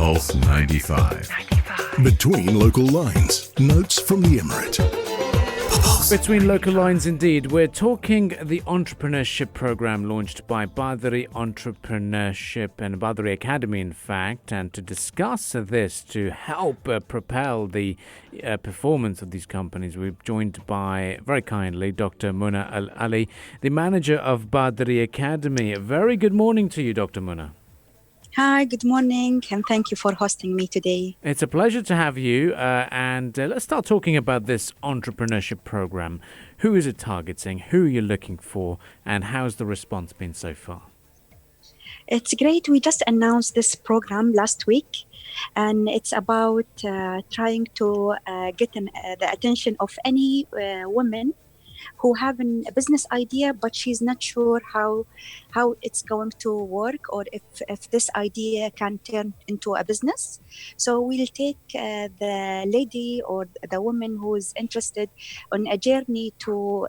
Pulse 95. Between local lines, notes from the Emirate. Between local lines, indeed. We're talking the Entrepreneurship Program launched by Badiri Entrepreneurship and Badiri Academy, in fact. And to discuss this, to help propel the performance of these companies, we're joined by, very kindly, Dr. Muna Al-Ali, the manager of Badiri Academy. A very good morning to you, Dr. Muna. Hi, good morning, and thank you for hosting me today. It's a pleasure to have you, and let's start talking about this entrepreneurship program. Who is it targeting? Who are you looking for? And how's the response been so far? It's great. We just announced this program last week, and it's about trying to get the attention of any woman who have a business idea, but she's not sure how it's going to work, or if this idea can turn into a business. So we'll take the lady or the woman who is interested on a journey to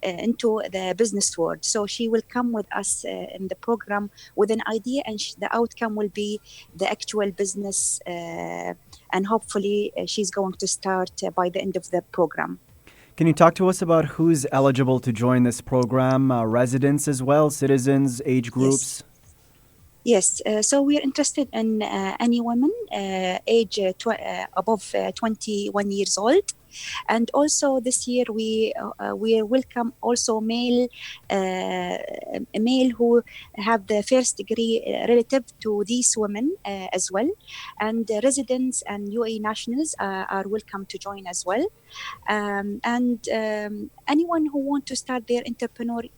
into the business world. So she will come with us in the program with an idea, and the outcome will be the actual business, and hopefully she's going to start by the end of the program. Can you talk to us about who's eligible to join this program? Residents as well, citizens, age groups? Yes. So we're interested in any woman age above 21 years old. And also this year we welcome also male who have the first degree relative to these women as well, and residents and UAE nationals are welcome to join as well, and anyone who want to start their entrepreneurial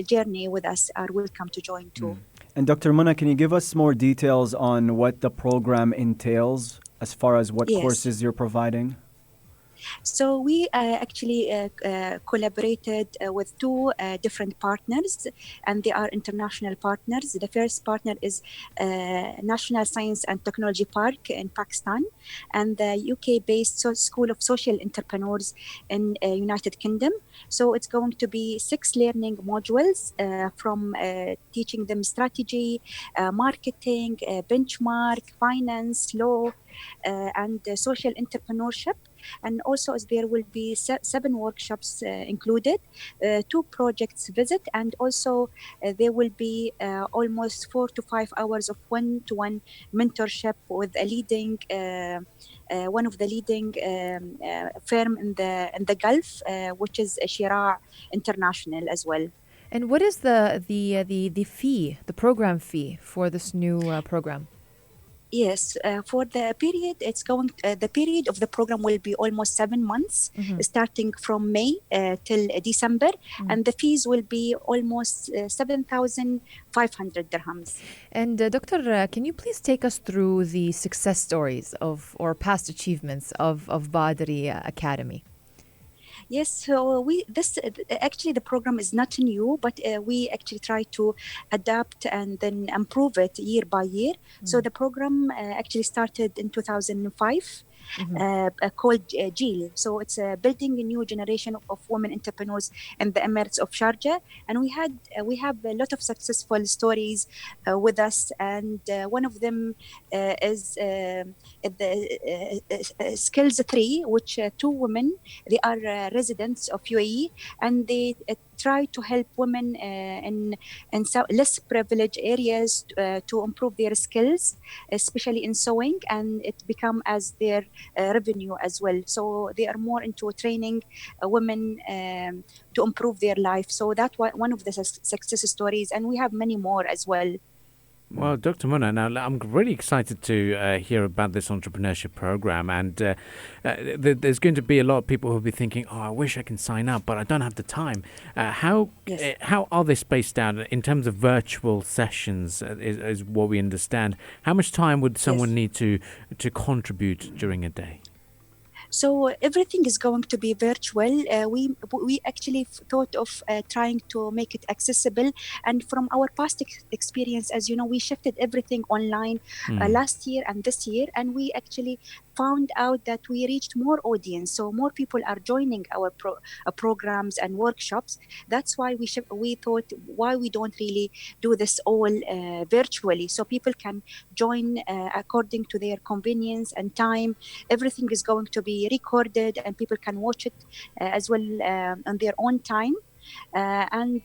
journey with us are welcome to join too. And Dr. Muna, can you give us more details on what the program entails as far as what courses you're providing? So we actually collaborated with two different partners, and they are international partners. The first partner is National Science and Technology Park in Pakistan, and the UK-based School of Social Entrepreneurs in United Kingdom. So it's going to be 6 learning modules from teaching them strategy, marketing, benchmark, finance, law, and social entrepreneurship. And also there will be 7 workshops included, 2 projects visit, and also there will be almost 4 to 5 hours of one-to-one mentorship with a leading one of the leading firm in the Gulf, which is Shira International as well. And what is the fee, the program fee for this new program? Yes, for the period, the period of the program will be almost 7 months, starting from May till December, and the fees will be almost 7,500 dirhams. And Doctor, can you please take us through the success stories or past achievements of Badiri Academy? Yes, so actually the program is not new, but we actually try to adapt and then improve it year by year. So the program actually started in 2005. Called GIL. So it's building a new generation of women entrepreneurs in the Emirates of Sharjah, and we have a lot of successful stories with us, and one of them is the Skills 3, which 2 women, they are residents of UAE, and they try to help women in less privileged areas to improve their skills, especially in sewing, and it become as their revenue as well. So they are more into training women to improve their life. So that's one of the success stories, and we have many more as well. Well, Dr. Muna, now I'm really excited to hear about this entrepreneurship program, and there's going to be a lot of people who will be thinking, "Oh, I wish I can sign up, but I don't have the time." How are they spaced out in terms of virtual sessions? Is what we understand. How much time would someone need to contribute during a day? So everything is going to be virtual. We actually thought of trying to make it accessible. And from our past experience, as you know, we shifted everything online last year and this year. And we actually found out that we reached more audience. So more people are joining our programs and workshops. That's why we thought, why we don't really do this all virtually, so people can join according to their convenience and time. Everything is going to be recorded and people can watch it as well on their own time. And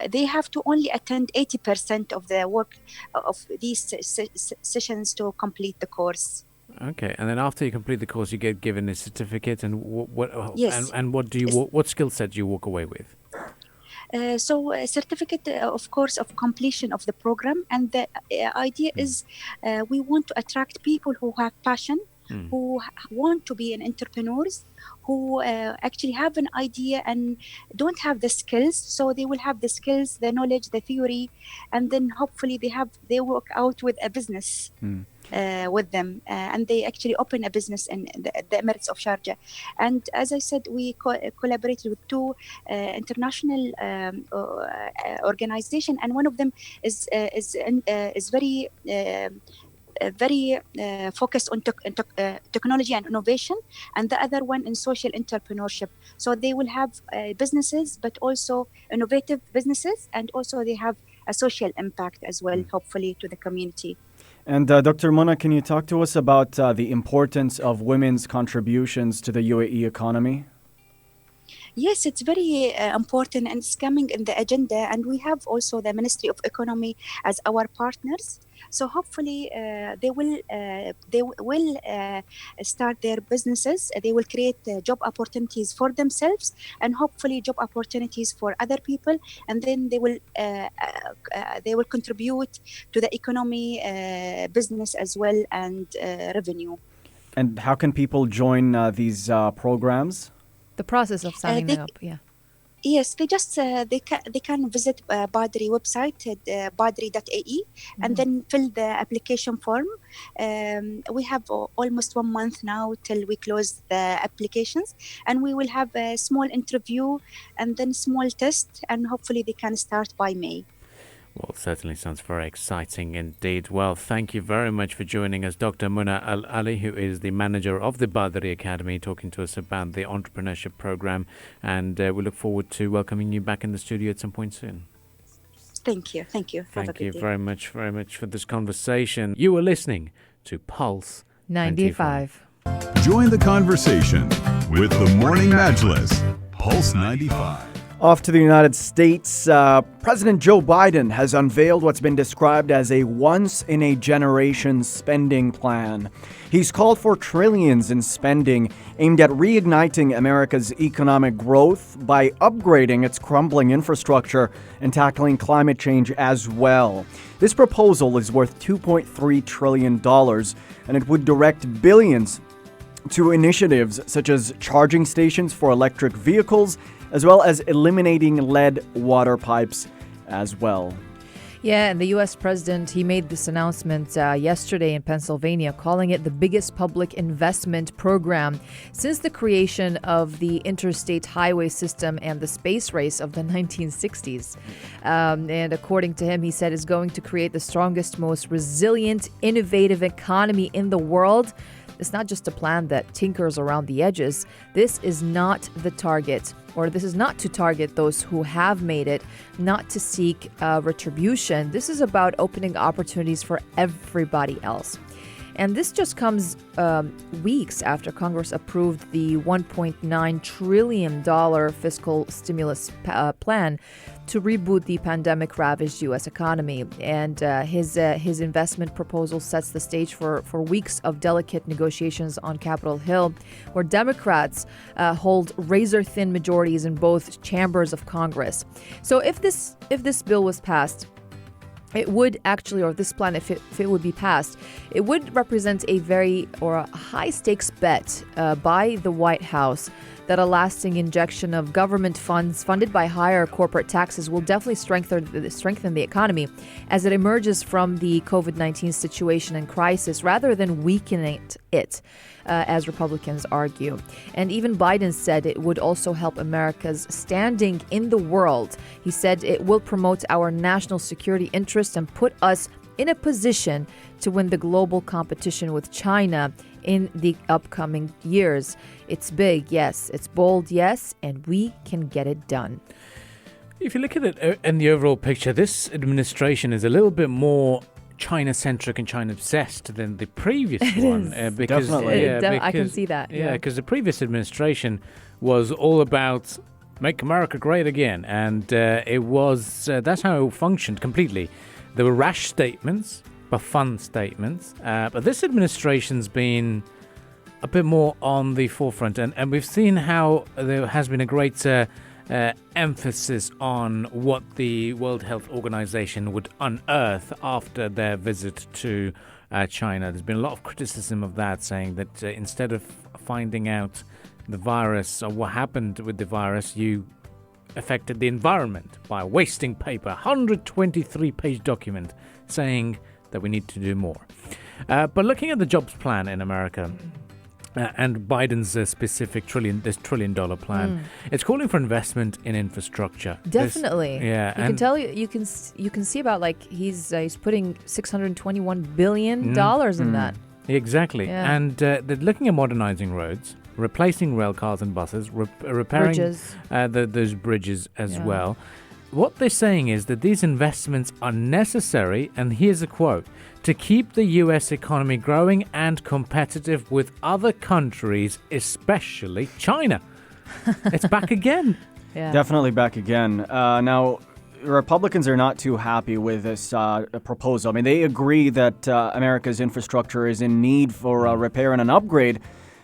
they have to only attend 80% of the work of these sessions to complete the course. Okay, and then after you complete the course, you get given a certificate, and Yes. and what skill set do you walk away with? So a certificate, of course, of completion of the program. And the idea is we want to attract people who have passion, who want to be an entrepreneurs, who actually have an idea and don't have the skills. So they will have the skills, the knowledge, the theory, and then hopefully they work out with a business with them, and they actually open a business in the Emirates of Sharjah. And as I said, we collaborated with two international organizations, and one of them is very focused on technology and innovation, and the other one in social entrepreneurship. So they will have businesses, but also innovative businesses, and also they have a social impact as well, hopefully, to the community. And Dr. Mona, can you talk to us about the importance of women's contributions to the UAE economy? Yes, it's very important, and it's coming in the agenda. And we have also the Ministry of Economy as our partners. So hopefully they will start their businesses. They will create job opportunities for themselves, and hopefully job opportunities for other people. And then they will contribute to the economy, business as well, and revenue. And how can people join these programs? The process of signing up, yeah. Yes, they just they can visit Badiri website, badiri.ae, and then fill the application form. We have almost 1 month now till we close the applications, and we will have a small interview and then small test, and hopefully they can start by May. Well, certainly sounds very exciting indeed. Well, thank you very much for joining us, Dr. Mona Al-Ali, who is the manager of the Badiri Academy, talking to us about the Entrepreneurship Program. And we look forward to welcoming you back in the studio at some point soon. Thank you. Thank you. Thank you very much for this conversation. You were listening to Pulse 95. Join the conversation with the Morning Majlis, Pulse 95. Off to the United States, President Joe Biden has unveiled what's been described as a once-in-a-generation spending plan. He's called for trillions in spending aimed at reigniting America's economic growth by upgrading its crumbling infrastructure and tackling climate change as well. This proposal is worth $2.3 trillion, and it would direct billions to initiatives such as charging stations for electric vehicles, as well as eliminating lead water pipes as well. Yeah, and the U.S. president, he made this announcement yesterday in Pennsylvania, calling it the biggest public investment program since the creation of the interstate highway system and the space race of the 1960s. And according to him, he said it's going to create the strongest, most resilient, innovative economy in the world. It's not just a plan that tinkers around the edges. This is not the target, or this is not to target those who have made it, not to seek retribution. This is about opening opportunities for everybody else. And this just comes weeks after Congress approved the $1.9 trillion fiscal stimulus plan to reboot the pandemic-ravaged U.S. economy. And his investment proposal sets the stage for weeks of delicate negotiations on Capitol Hill, where Democrats hold razor-thin majorities in both chambers of Congress. So if this bill was passed, it would actually, or this plan, if it would be passed, it would represent a high-stakes bet by the White House that a lasting injection of government funds funded by higher corporate taxes will definitely strengthen the economy as it emerges from the COVID-19 situation and crisis, rather than weakening it, as Republicans argue. And even Biden said it would also help America's standing in the world. He said it will promote our national security interests and put us in a position to win the global competition with China in the upcoming years. It's big, yes. It's bold, yes. And we can get it done. If you look at it in the overall picture, this administration is a little bit more China-centric and China-obsessed than the previous one. Because, Definitely. I can see that. Yeah, because the previous administration was all about make America great again. And it was that's how it functioned completely. There were rash statements, but fun statements. But this administration's been a bit more on the forefront. And we've seen how there has been a great emphasis on what the World Health Organization would unearth after their visit to China. There's been a lot of criticism of that, saying that instead of finding out the virus or what happened with the virus, you affected the environment by wasting paper. 123-page document saying that we need to do more. But looking at the jobs plan in America, and Biden's specific $1 trillion plan, it's calling for investment in infrastructure. Definitely. You can see about like he's putting $621 billion in that. Exactly. Yeah. And they're looking at modernizing roads, replacing rail cars and buses, repairing Bridges. Those bridges as well. What they're saying is that these investments are necessary, and here's a quote, to keep the U.S. economy growing and competitive with other countries, especially China. It's back again. Yeah. Definitely back again. Now, Republicans are not too happy with this proposal. I mean, they agree that America's infrastructure is in need for repair and an upgrade,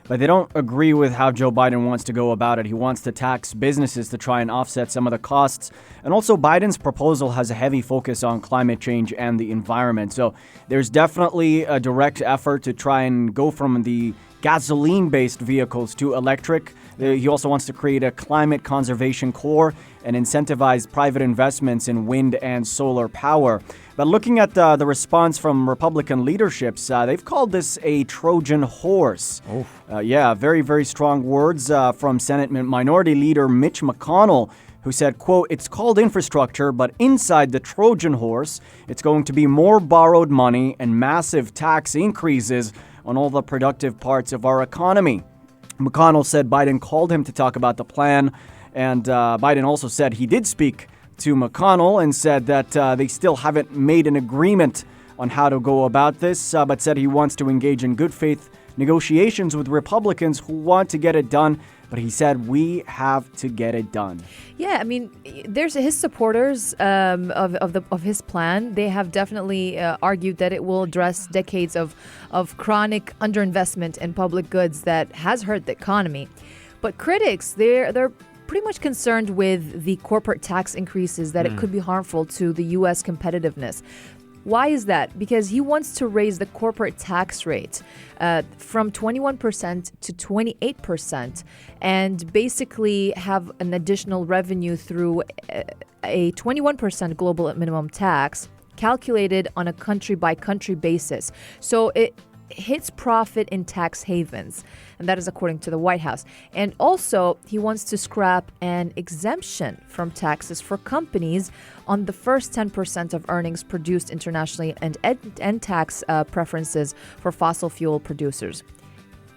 but they don't agree with how Joe Biden wants to go about it. He wants to tax businesses to try and offset some of the costs. And also, Biden's proposal has a heavy focus on climate change and the environment. So there's definitely a direct effort to try and go from the gasoline-based vehicles to electric. He also wants to create a climate conservation corps and incentivize private investments in wind and solar power. But looking at the response from Republican leaderships, they've called this a Trojan horse. Very, very strong words from Senate Minority Leader Mitch McConnell, who said, quote, "It's called infrastructure, but inside the Trojan horse, it's going to be more borrowed money and massive tax increases on all the productive parts of our economy." McConnell said Biden called him to talk about the plan, and Biden also said he did speak to McConnell and said that they still haven't made an agreement on how to go about this, but said he wants to engage in good faith negotiations with Republicans who want to get it done. But he said we have to get it done. Yeah, I mean, there's his supporters of his plan. They have definitely argued that it will address decades of chronic underinvestment in public goods that has hurt the economy. But critics, they're pretty much concerned with the corporate tax increases, that it could be harmful to the U.S. competitiveness. Why is that? Because he wants to raise the corporate tax rate from 21% to 28% and basically have an additional revenue through a 21% global minimum tax calculated on a country-by-country basis. So it hits profit in tax havens, and that is according to the White House. And also, he wants to scrap an exemption from taxes for companies on the first 10% of earnings produced internationally and tax preferences for fossil fuel producers.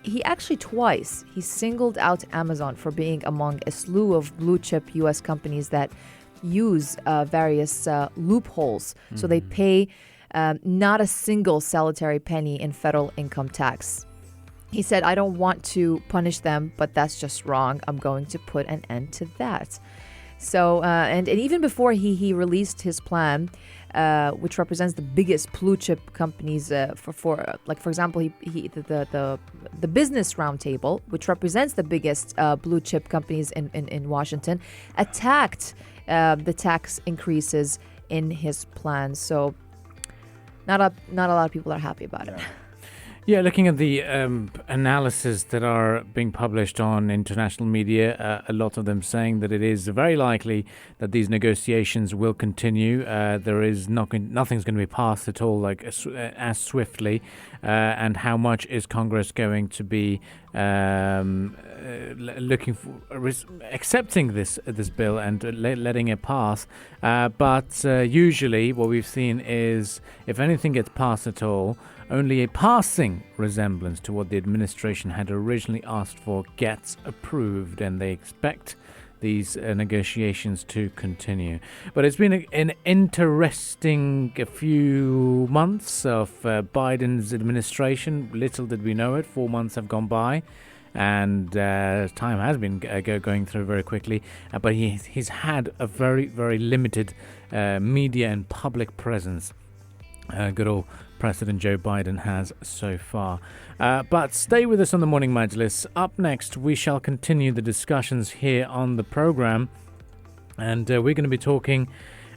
He actually twice, he singled out Amazon for being among a slew of blue-chip U.S. companies that use various loopholes. So they pay not a single solitary penny in federal income tax. He said, "I don't want to punish them, but that's just wrong. I'm going to put an end to that." So, and even before he released his plan, which represents the biggest blue chip companies for example, the Business Roundtable, which represents the biggest blue chip companies in Washington, attacked the tax increases in his plan. So, not a lot of people are happy about it. Yeah, looking at the analysis that are being published on international media, a lot of them saying that it is very likely that these negotiations will continue. There is nothing's going to be passed at all, like as swiftly. And how much is Congress going to be looking for accepting this bill and letting it pass? But usually, what we've seen is if anything gets passed at all, only a passing resemblance to what the administration had originally asked for gets approved, and they expect these negotiations to continue. But it's been an interesting few months of Biden's administration. Little did we know it. 4 months have gone by, and time has been going through very quickly. But he's had a very, very limited media and public presence. Good old President Joe Biden has so far. But stay with us on the Morning Majlis. Up next, we shall continue the discussions here on the program. And we're going to be talking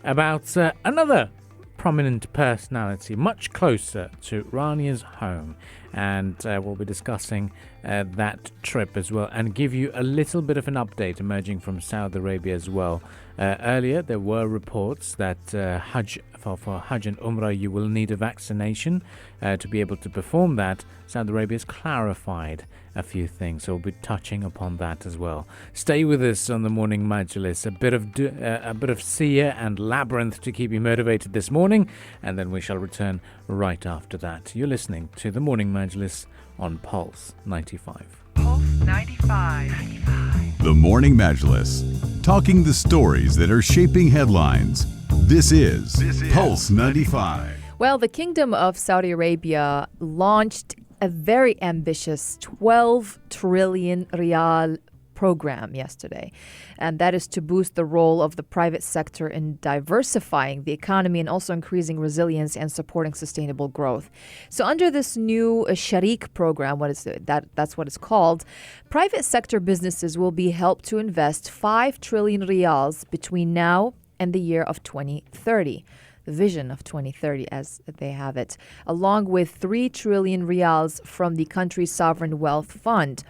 about another prominent personality, much closer to Rania's home. And we'll be discussing that trip as well, and give you a little bit of an update emerging from Saudi Arabia as well. Earlier, there were reports that for Hajj and Umrah, you will need a vaccination to be able to perform that. Saudi Arabia has clarified a few things, so we'll be touching upon that as well. Stay with us on the Morning Majlis. A bit of Sia and Labyrinth to keep you motivated this morning, and then we shall return right after that. You're listening to the Morning Majlis on Pulse 95. Pulse 95. The Morning Majlis, talking the stories that are shaping headlines. This is Pulse 95. Well, the Kingdom of Saudi Arabia launched a very ambitious 12 trillion riyal program yesterday, and that is to boost the role of the private sector in diversifying the economy and also increasing resilience and supporting sustainable growth. So under this new Sharik program, that's what it's called, private sector businesses will be helped to invest 5 trillion riyals between now and the year of 2030. The vision of 2030 as they have it, along with 3 trillion riyals from the country's sovereign wealth fund,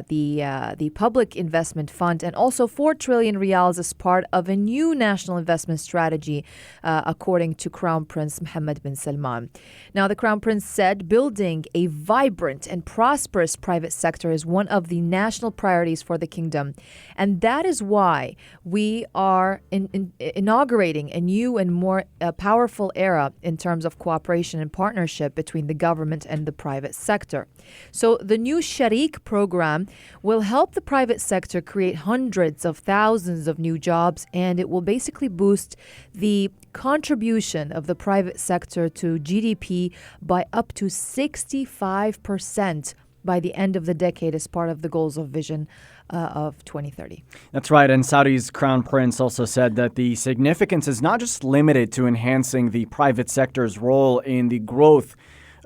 the public investment fund, and also 4 trillion riyals as part of a new national investment strategy, according to Crown Prince Mohammed bin Salman. Now, the Crown Prince said building a vibrant and prosperous private sector is one of the national priorities for the kingdom. And that is why we are inaugurating a new and more powerful era in terms of cooperation and partnership between the government and the private sector. So the new Sharik program will help the private sector create hundreds of thousands of new jobs, and it will basically boost the contribution of the private sector to GDP by up to 65% by the end of the decade as part of the goals of vision of 2030. That's right. And Saudi's Crown Prince also said that the significance is not just limited to enhancing the private sector's role in the growth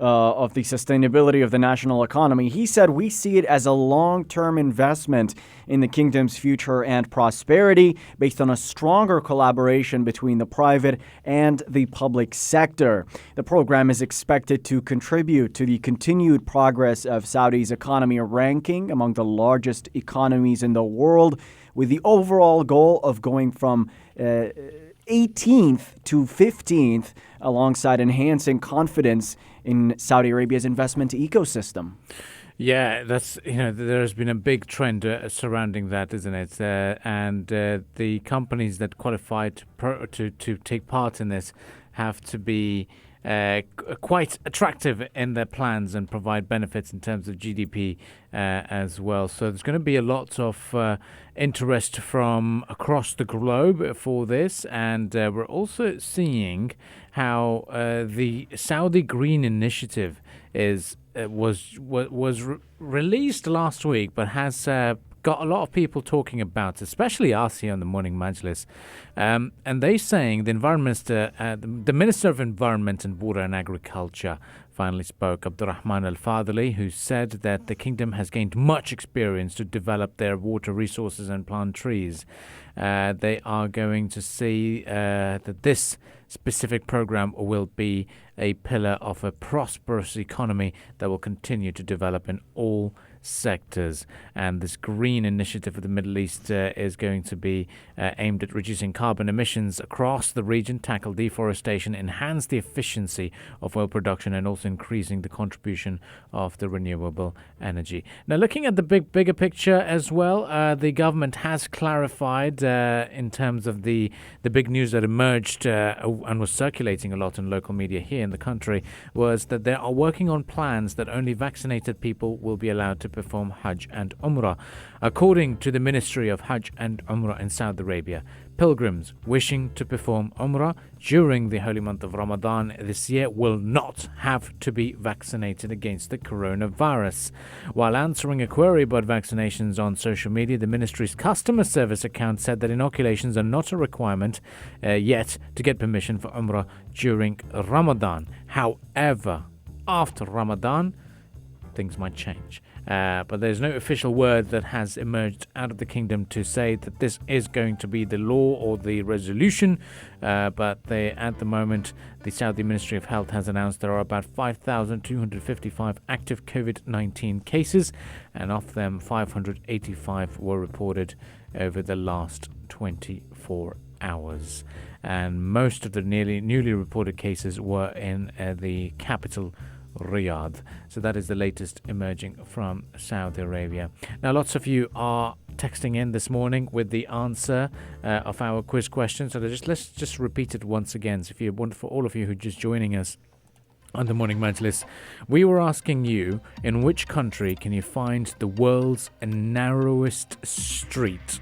of the sustainability of the national economy. He said, we see it as a long-term investment in the kingdom's future and prosperity based on a stronger collaboration between the private and the public sector. The program is expected to contribute to the continued progress of Saudi's economy ranking among the largest economies in the world, with the overall goal of going from 18th to 15th, alongside enhancing confidence in Saudi Arabia's investment ecosystem. Yeah, there's been a big trend surrounding that, isn't it? And the companies that qualify to take part in this have to be quite attractive in their plans and provide benefits in terms of GDP as well. So there's going to be a lot of interest from across the globe for this, and we're also seeing how the Saudi Green Initiative was released last week, but has got a lot of people talking about, especially us here on the Morning Majlis. And they saying the Minister of Environment and Water and Agriculture finally spoke, Abdurrahman Al-Fadhili, who said that the kingdom has gained much experience to develop their water resources and plant trees. They are going to see that this specific program will be a pillar of a prosperous economy that will continue to develop in all sectors. And this green initiative for the Middle East is going to be aimed at reducing carbon emissions across the region, tackle deforestation, enhance the efficiency of oil production, and also increasing the contribution of the renewable energy. Now, looking at the bigger picture as well, the government has clarified in terms of the big news that emerged and was circulating a lot in local media here in the country, was that they are working on plans that only vaccinated people will be allowed to perform Hajj and Umrah. According to the Ministry of Hajj and Umrah in Saudi Arabia, pilgrims wishing to perform Umrah during the holy month of Ramadan this year will not have to be vaccinated against the coronavirus. While answering a query about vaccinations on social media, the ministry's customer service account said that inoculations are not a requirement yet to get permission for Umrah during Ramadan. However, after Ramadan, things might change. But there's no official word that has emerged out of the kingdom to say that this is going to be the law or the resolution. But at the moment, the Saudi Ministry of Health has announced there are about 5,255 active COVID-19 cases, and of them, 585 were reported over the last 24 hours. And most of the newly reported cases were in the capital, Riyadh. So that is the latest emerging from Saudi Arabia. Now, lots of you are texting in this morning with the answer of our quiz question. So let's just repeat it once again. So if you want, for all of you who are just joining us on the Morning Majlis, we were asking you, in which country can you find the world's narrowest street?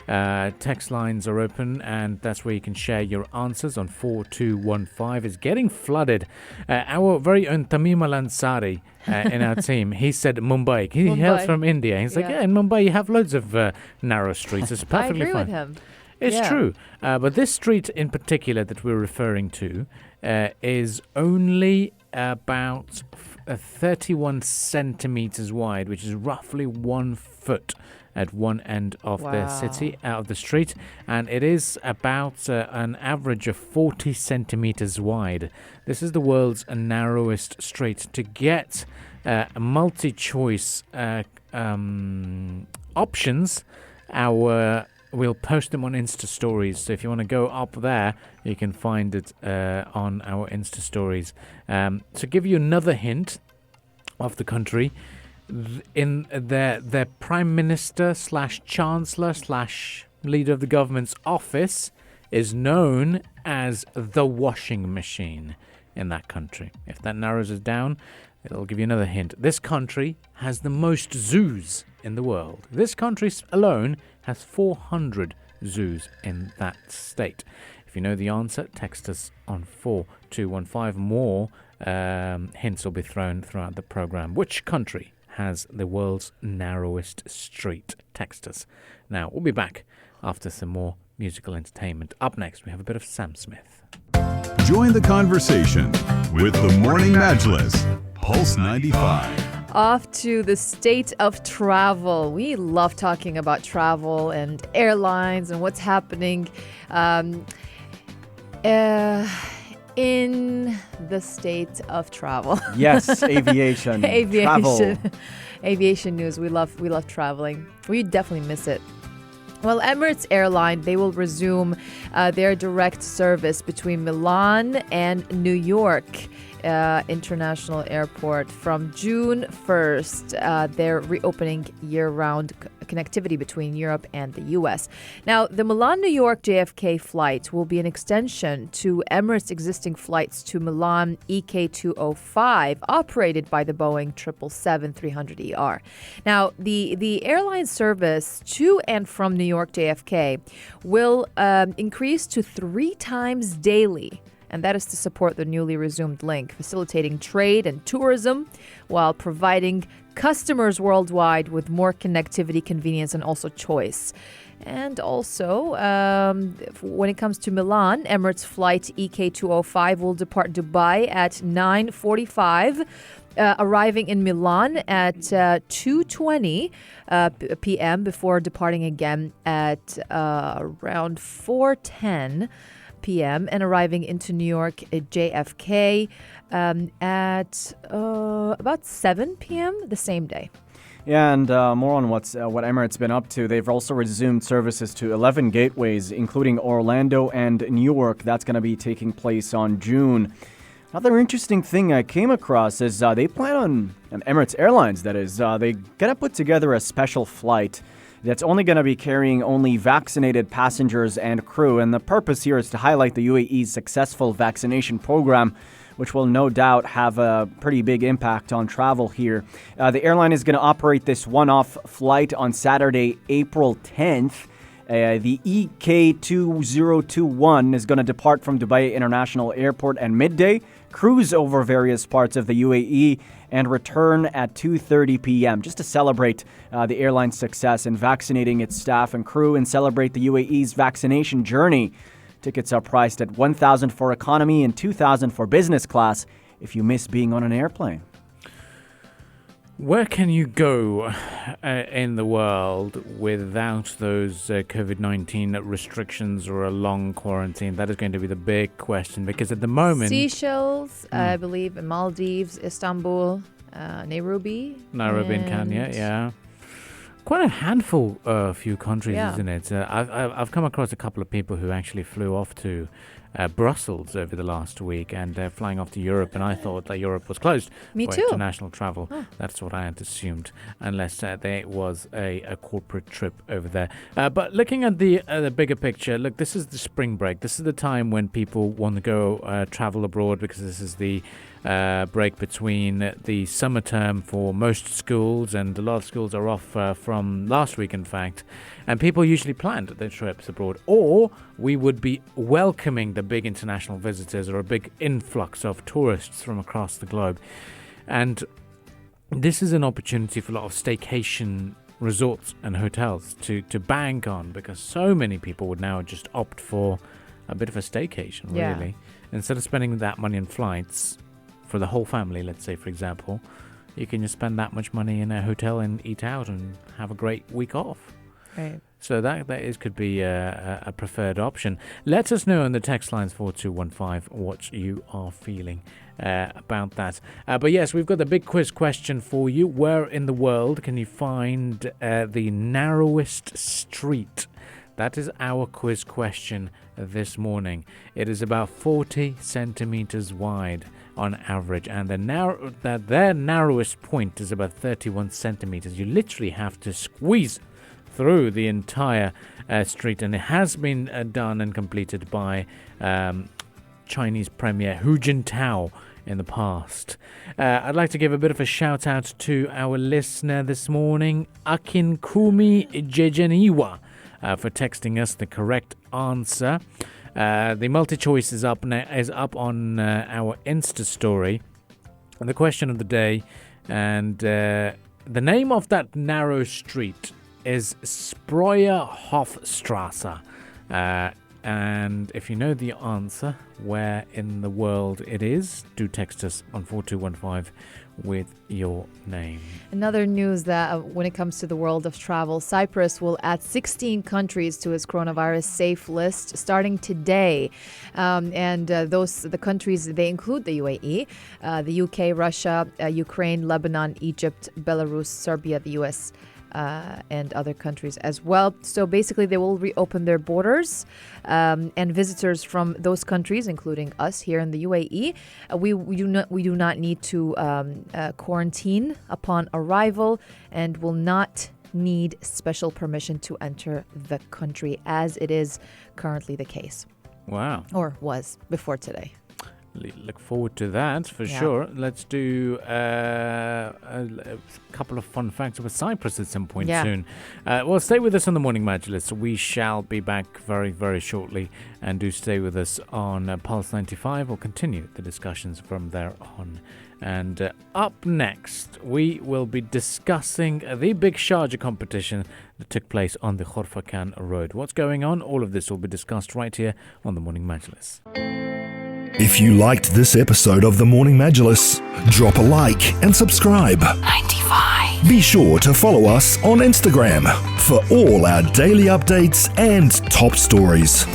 Text lines are open, and that's where you can share your answers on 4215. It's getting flooded. Our very own Tamim Al-Ansari in our team, he said Mumbai. He hails from India. He's like, in Mumbai you have loads of narrow streets. It's perfectly I agree fine. with him. It's true. But this street in particular that we're referring to is only about 31 centimeters wide, which is roughly 1 foot at one end of the city, out of the street, and it is about an average of 40 centimeters wide. This is the world's narrowest street. To get multi-choice options, we'll post them on Insta Stories. So if you want to go up there, you can find it on our Insta Stories. To give you another hint of the country, in their prime minister / chancellor / leader of the government's office is known as the washing machine in that country. If that narrows it down, it'll give you another hint. This country has the most zoos in the world. This country alone has 400 zoos in that state. If you know the answer, text us on 4215. More hints will be thrown throughout the program. Which country has the world's narrowest street? Text us. Now, we'll be back after some more musical entertainment. Up next, we have a bit of Sam Smith. Join the conversation with the Morning Majlis, Pulse 95. Off to the state of travel. We love talking about travel and airlines and what's happening in the state of travel. Yes, aviation. Travel. Aviation news. We love traveling. We definitely miss it. Well, Emirates Airline, they will resume their direct service between Milan and New York International Airport from June 1st. They're reopening year-round connectivity between Europe and the U.S. Now, the Milan-New York JFK flight will be an extension to Emirates' existing flights to Milan EK205, operated by the Boeing 777-300ER. Now, the airline service to and from New York JFK will increase to 3 times daily. And that is to support the newly resumed link, facilitating trade and tourism while providing customers worldwide with more connectivity, convenience, and also choice. And also, when it comes to Milan, Emirates flight EK205 will depart Dubai at 9:45, arriving in Milan at 2:20 p.m. before departing again at around 4:10 p.m. and arriving into New York at JFK at about 7 p.m. the same day. And more on what Emirates been up to. They've also resumed services to 11 gateways, including Orlando and Newark. That's going to be taking place on June. Another interesting thing I came across is they plan on, and Emirates Airlines that is, they going to put together a special flight that's only going to be carrying only vaccinated passengers and crew. And the purpose here is to highlight the UAE's successful vaccination program, which will no doubt have a pretty big impact on travel here. The airline is going to operate this one-off flight on Saturday, April 10th. The EK2021 is going to depart from Dubai International Airport at midday, cruise over various parts of the UAE, and return at 2:30 p.m. just to celebrate the airline's success in vaccinating its staff and crew and celebrate the UAE's vaccination journey. Tickets are priced at $1,000 for economy and $2,000 for business class if you miss being on an airplane. Where can you go in the world without those COVID-19 restrictions or a long quarantine? That is going to be the big question, because at the moment... Seychelles, I believe, Maldives, Istanbul, Nairobi in Kenya, yeah. Quite a handful of few countries, isn't it? I've come across a couple of people who actually flew off to Brussels over the last week, and they're flying off to Europe, and I thought that Europe was closed for international travel. That's what I had assumed, unless there was a corporate trip over there. But looking at the bigger picture, look, this is the spring break. This is the time when people want to go travel abroad, because this is the break between the summer term for most schools, and a lot of schools are off from last week, in fact. And people usually planned their trips abroad, or we would be welcoming the big international visitors or a big influx of tourists from across the globe. And this is an opportunity for a lot of staycation resorts and hotels to bank on, because so many people would now just opt for a bit of a staycation, really. Instead of spending that money on flights for the whole family, let's say, for example, you can just spend that much money in a hotel and eat out and have a great week off. Right. So that could be a preferred option. Let us know on the text lines 4215 what you are feeling about that. But yes, we've got the big quiz question for you. Where in the world can you find the narrowest street? That is our quiz question this morning. It is about 40 centimeters wide on average, and their narrowest point is about 31 centimeters. You literally have to squeeze through the entire street, and it has been done and completed by Chinese Premier Hu Jintao in the past. I'd like to give a bit of a shout out to our listener this morning, Akin Kumi Jejeniwa, for texting us the correct answer. The multi-choice is up on our Insta story. And the question of the day, and the name of that narrow street is Spreuerhofstrasse. And if you know the answer, where in the world it is, do text us on 4215 with your name. Another news that when it comes to the world of travel, Cyprus will add 16 countries to its coronavirus safe list starting today. The countries, they include the UAE, the UK, Russia, Ukraine, Lebanon, Egypt, Belarus, Serbia, the US, and other countries as well. So basically, they will reopen their borders, and visitors from those countries, including us here in the UAE, we do not need to quarantine upon arrival, and will not need special permission to enter the country, as it is currently the case. Wow. Or was before today. Look forward to that for sure. Let's do a couple of fun facts about Cyprus at some point soon. Well, stay with us on the Morning Majlis. We shall be back very, very shortly. And do stay with us on Pulse 95. We'll continue the discussions from there on. And up next, we will be discussing the big Sharjah competition that took place on the Khorfakan Road. What's going on? All of this will be discussed right here on the Morning Majlis. If you liked this episode of the Morning Majlis, drop a like and subscribe. 95. Be sure to follow us on Instagram for all our daily updates and top stories.